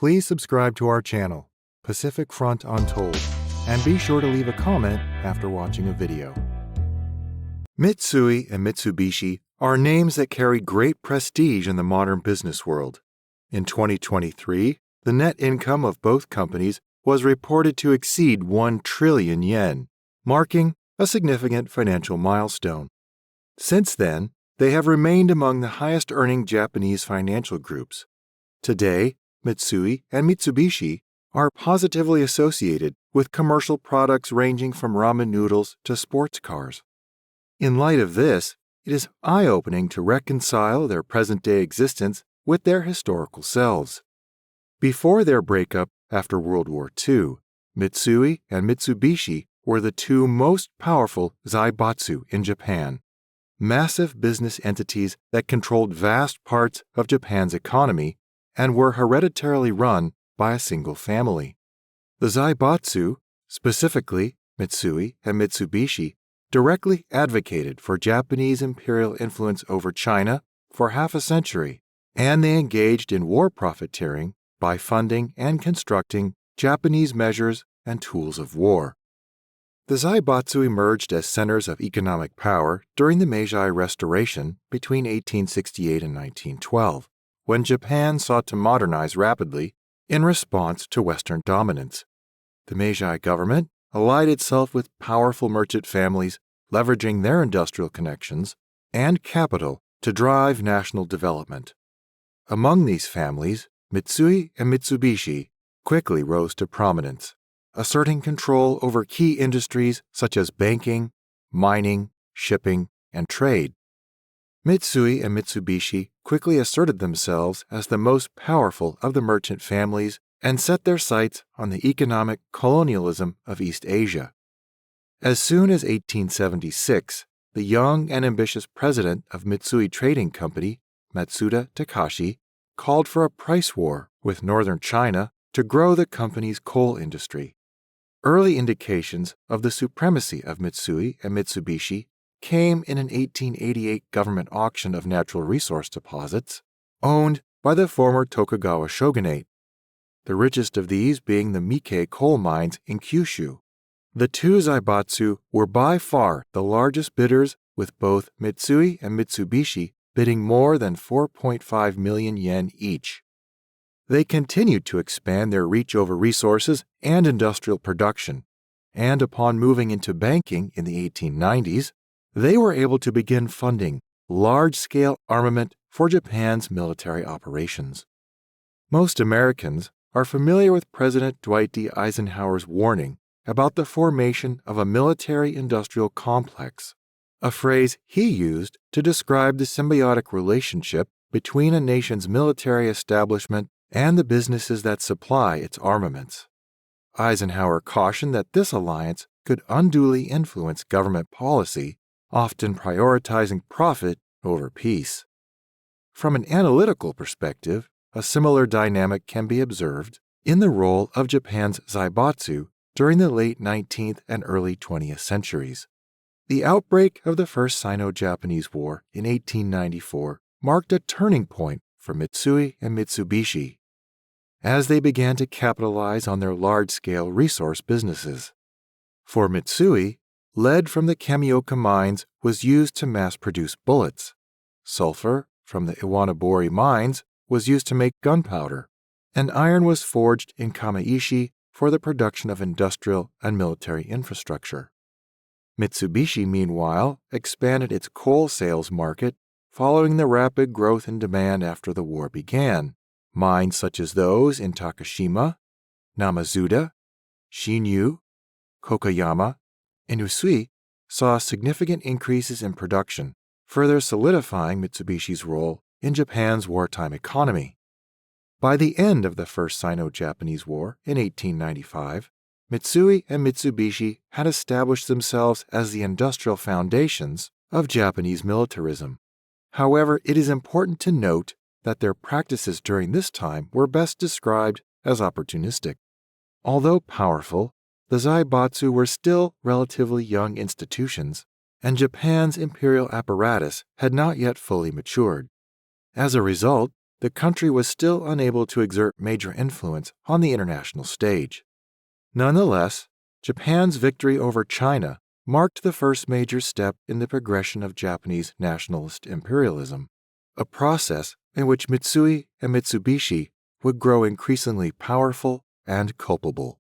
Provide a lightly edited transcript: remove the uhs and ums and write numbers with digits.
Please subscribe to our channel, Pacific Front Untold, and be sure to leave a comment after watching a video. Mitsui and Mitsubishi are names that carry great prestige in the modern business world. In 2023, the net income of both companies was reported to exceed 1 trillion yen, marking a significant financial milestone. Since then, they have remained among the highest-earning Japanese financial groups. Today, Mitsui and Mitsubishi are positively associated with commercial products ranging from ramen noodles to sports cars. In light of this, it is eye-opening to reconcile their present-day existence with their historical selves. Before their breakup after World War II, Mitsui and Mitsubishi were the two most powerful Zaibatsu in Japan, massive business entities that controlled vast parts of Japan's economy and were hereditarily run by a single family. The Zaibatsu, specifically Mitsui and Mitsubishi, directly advocated for Japanese imperial influence over China for half a century, and they engaged in war profiteering by funding and constructing Japanese measures and tools of war. The Zaibatsu emerged as centers of economic power during the Meiji Restoration between 1868 and 1912, when Japan sought to modernize rapidly in response to Western dominance. The Meiji government allied itself with powerful merchant families, leveraging their industrial connections and capital to drive national development. Among these families, Mitsui and Mitsubishi quickly rose to prominence, asserting control over key industries such as banking, mining, shipping, and trade. Mitsui and Mitsubishi quickly asserted themselves as the most powerful of the merchant families and set their sights on the economic colonialism of East Asia. As soon as 1876, the young and ambitious president of Mitsui Trading Company, Matsuda Takashi, called for a price war with northern China to grow the company's coal industry. Early indications of the supremacy of Mitsui and Mitsubishi came in an 1888 government auction of natural resource deposits owned by the former Tokugawa shogunate, the richest of these being the Mike coal mines in Kyushu. The two Zaibatsu were by far the largest bidders, with both Mitsui and Mitsubishi bidding more than 4.5 million yen each. They continued to expand their reach over resources and industrial production, and upon moving into banking in the 1890s, they were able to begin funding large-scale armament for Japan's military operations. Most Americans are familiar with President Dwight D. Eisenhower's warning about the formation of a military-industrial complex, a phrase he used to describe the symbiotic relationship between a nation's military establishment and the businesses that supply its armaments. Eisenhower cautioned that this alliance could unduly influence government policy, often prioritizing profit over peace. From an analytical perspective, a similar dynamic can be observed in the role of Japan's Zaibatsu during the late 19th and early 20th centuries. The outbreak of the First Sino-Japanese War in 1894 marked a turning point for Mitsui and Mitsubishi, as they began to capitalize on their large-scale resource businesses. For Mitsui, lead from the Kamioka mines was used to mass-produce bullets. Sulfur from the Iwanabori mines was used to make gunpowder, and iron was forged in Kamaishi for the production of industrial and military infrastructure. Mitsubishi, meanwhile, expanded its coal sales market following the rapid growth in demand after the war began. Mines such as those in Takashima, Namazuda, Shinyu, Kokoyama, and Usui saw significant increases in production, further solidifying Mitsubishi's role in Japan's wartime economy. By the end of the First Sino-Japanese War in 1895, Mitsui and Mitsubishi had established themselves as the industrial foundations of Japanese militarism. However, it is important to note that their practices during this time were best described as opportunistic. Although powerful, the Zaibatsu were still relatively young institutions, and Japan's imperial apparatus had not yet fully matured. As a result, the country was still unable to exert major influence on the international stage. Nonetheless, Japan's victory over China marked the first major step in the progression of Japanese nationalist imperialism, a process in which Mitsui and Mitsubishi would grow increasingly powerful and culpable.